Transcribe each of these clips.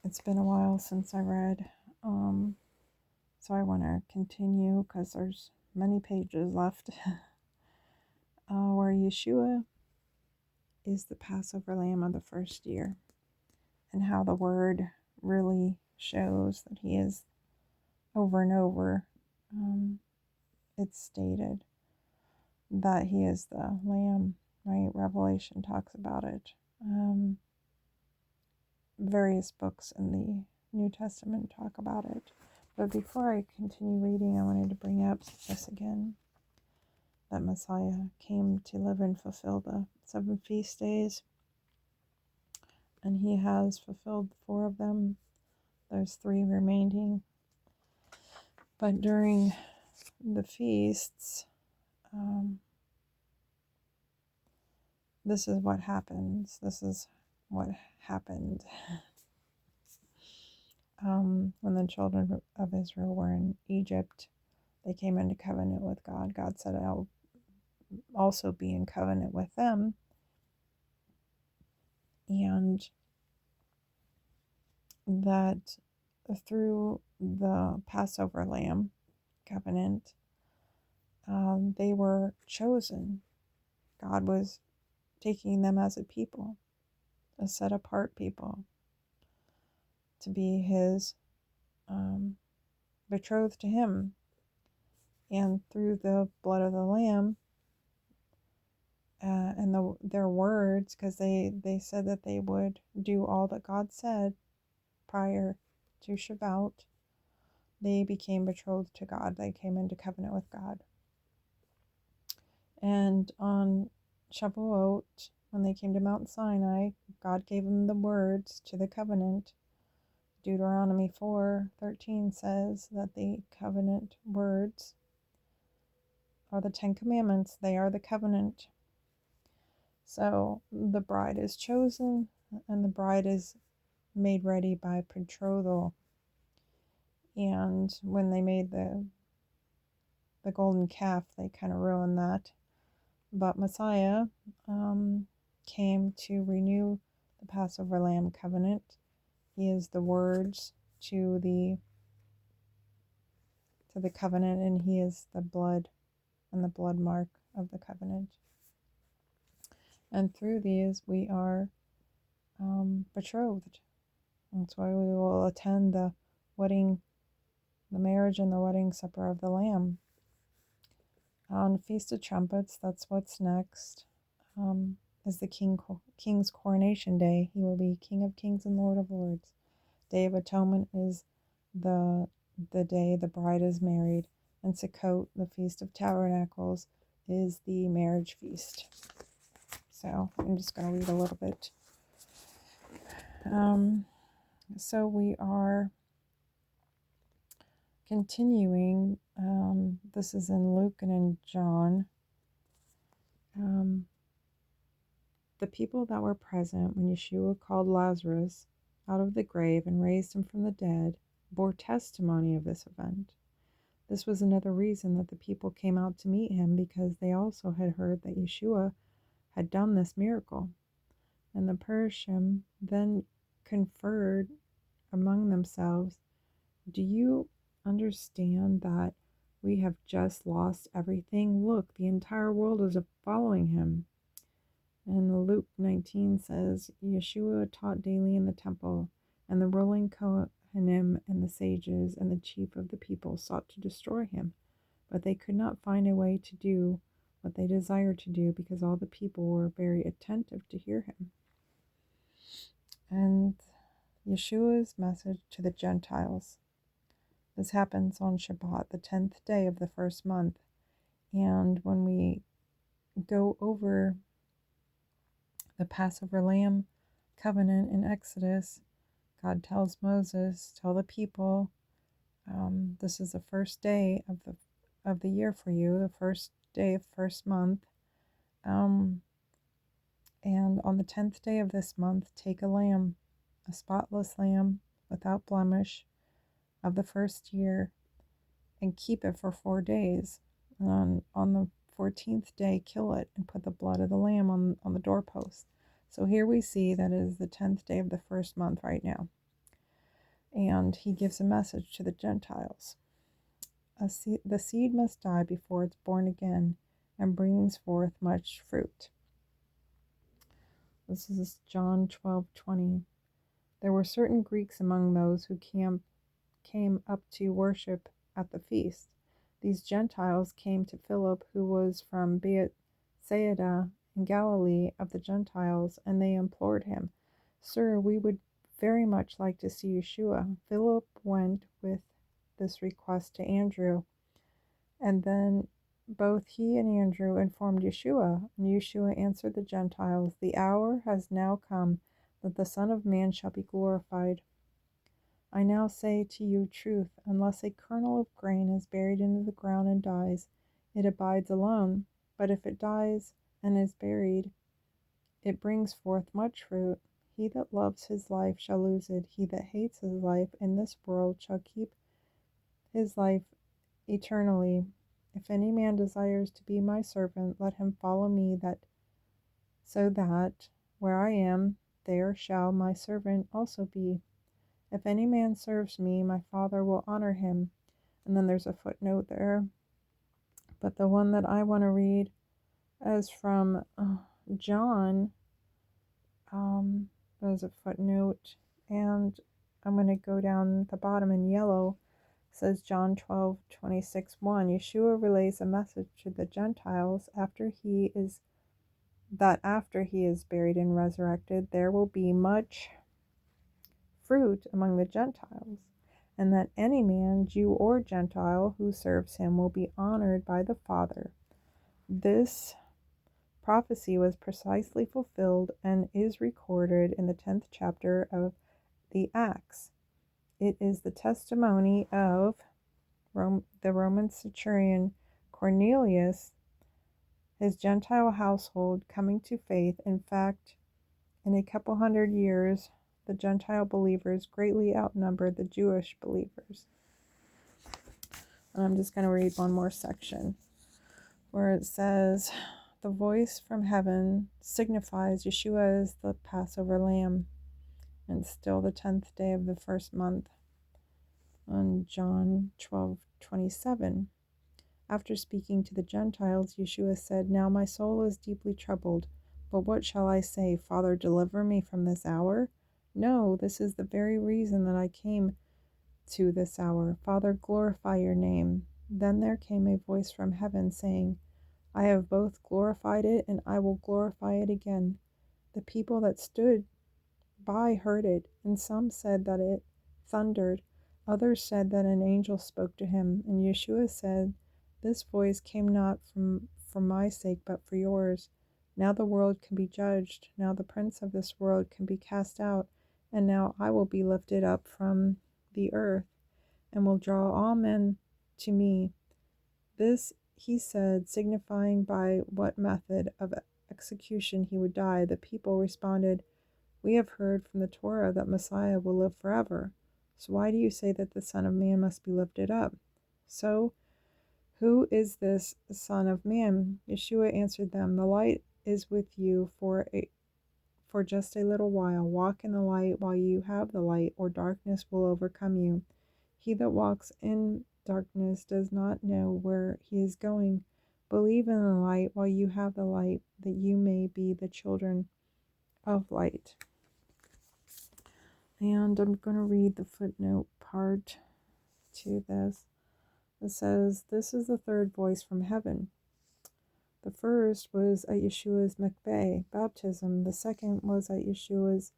It's been a while since I read, so I want to continue because there's many pages left. Where Yeshua is the Passover lamb of the first year, and how the word really shows that he is over and over. It's stated that he is the lamb, right? Revelation talks about it. Various books in the New Testament talk about it. But before I continue reading, I wanted to bring up this again, that Messiah came to live and fulfill the 7 feast days, and he has fulfilled 4 of them. There's 3 remaining. But during the feasts, this is what happens. This is what happened when the children of Israel were in Egypt. They came into covenant with God. God said, I'll also be in covenant with them. And that through the Passover lamb covenant, they were chosen. God was taking them as a people, a set apart people, to be his betrothed to him. And through the blood of the lamb and their words, because they said that they would do all that God said prior to Shabbat, they became betrothed to God. They came into covenant with God. And on Shavuot, when they came to Mount Sinai, God gave them the words to the covenant. Deuteronomy 4:13 says that the covenant words are the 10 commandments. They are the covenant. So the bride is chosen, and the bride is made ready by betrothal. And when they made the golden calf, they kind of ruined that. But Messiah came to renew the Passover lamb covenant. He is the words to the covenant, and he is the blood and the blood mark of the covenant. And through these we are betrothed. That's why we will attend the wedding, the marriage and the wedding supper of the Lamb. On Feast of Trumpets, that's what's next, is the King's coronation day. He will be King of Kings and Lord of Lords. Day of Atonement is the day the bride is married. And Sukkot, the Feast of Tabernacles, is the marriage feast. So I'm just going to read a little bit. So we are continuing. This is in Luke and in John. The people that were present when Yeshua called Lazarus out of the grave and raised him from the dead bore testimony of this event. This was another reason that the people came out to meet him, because they also had heard that Yeshua had done this miracle. And the Perishim then conferred among themselves, "Do you understand that we have just lost everything? Look, the entire world is following him." And Luke 19 says, Yeshua taught daily in the temple, and the ruling Kohanim and the sages and the chief of the people sought to destroy him. But they could not find a way to do what they desired to do, because all the people were very attentive to hear him. And Yeshua's message to the Gentiles. This happens on Shabbat, the 10th day of the first month. And when we go over the Passover lamb covenant in Exodus, God tells Moses, tell the people, this is the first day of the year for you, the first day of first month. And on the 10th day of this month, take a lamb, a spotless lamb without blemish of the first year, and keep it for 4 days. And on the 14th day, kill it and put the blood of the lamb on the doorpost. So here we see that it is the 10th day of the first month right now. And he gives a message to the Gentiles. The seed must die before it's born again and brings forth much fruit. This is John 12:20. There were certain Greeks among those who came up to worship at the feast. These Gentiles came to Philip, who was from Bethsaida in Galilee of the Gentiles, and they implored him, "Sir, we would very much like to see Yeshua." Philip went with this request to Andrew, and then both he and Andrew informed Yeshua, and Yeshua answered the Gentiles, "The hour has now come that the Son of Man shall be glorified. I now say to you truth, unless a kernel of grain is buried into the ground and dies, it abides alone. But if it dies and is buried, it brings forth much fruit. He that loves his life shall lose it. He that hates his life in this world shall keep his life eternally. If any man desires to be my servant, let him follow me, so that where I am, there shall my servant also be. If any man serves me, my Father will honor him." And then there's a footnote there. But the one that I want to read is from John. There's a footnote, and I'm going to go down the bottom in yellow. It says John 12:26:1. Yeshua relays a message to the Gentiles after he is buried and resurrected, there will be much fruit among the Gentiles, and that any man, Jew or Gentile, who serves him will be honored by the Father. This prophecy was precisely fulfilled and is recorded in the 10th chapter of the Acts. It is the testimony of the Roman centurion Cornelius, his Gentile household coming to faith. In fact, in a couple hundred years, the Gentile believers greatly outnumbered the Jewish believers. And I'm just going to read one more section where it says, "The voice from heaven signifies Yeshua is the Passover lamb." And it's still the 10th day of the first month. On John 12:27. After speaking to the Gentiles, Yeshua said, "Now my soul is deeply troubled. But what shall I say? Father, deliver me from this hour? No, this is the very reason that I came to this hour. Father, glorify your name." Then there came a voice from heaven saying, "I have both glorified it, and I will glorify it again." The people that stood by heard it, and some said that it thundered. Others said that an angel spoke to him. And Yeshua said, "This voice came not for my sake, but for yours. Now the world can be judged. Now the prince of this world can be cast out. And now I will be lifted up from the earth, and will draw all men to me." This he said, signifying by what method of execution he would die. The people responded, "We have heard from the Torah that Messiah will live forever. So why do you say that the Son of Man must be lifted up? So, who is this Son of Man?" Yeshua answered them, "The light is with you for just a little while. Walk in the light while you have the light, or darkness will overcome you. He that walks in darkness does not know where he is going. Believe in the light while you have the light, that you may be the children of light." And I'm going to read the footnote part to this. It says, "This is the third voice from heaven. The first was at Yeshua's mikveh, baptism. The second was at Yeshua's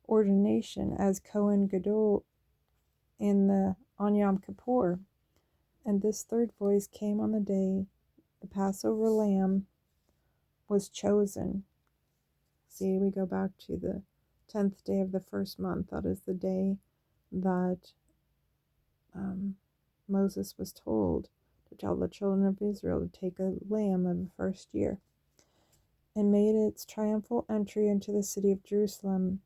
ordination as Kohen Gadol on Yom Kippur. And this third voice came on the day the Passover lamb was chosen." See, we go back to the 10th day of the first month. That is the day that Moses was told to tell the children of Israel to take a lamb of the first year, and made its triumphal entry into the city of Jerusalem.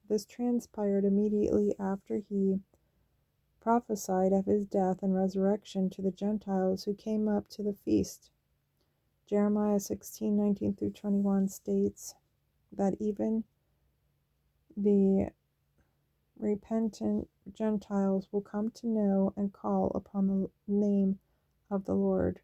This transpired immediately after he prophesied of his death and resurrection to the Gentiles who came up to the feast. Jeremiah 16:19-21 states that even the repentant Gentiles will come to know and call upon the name of the Lord.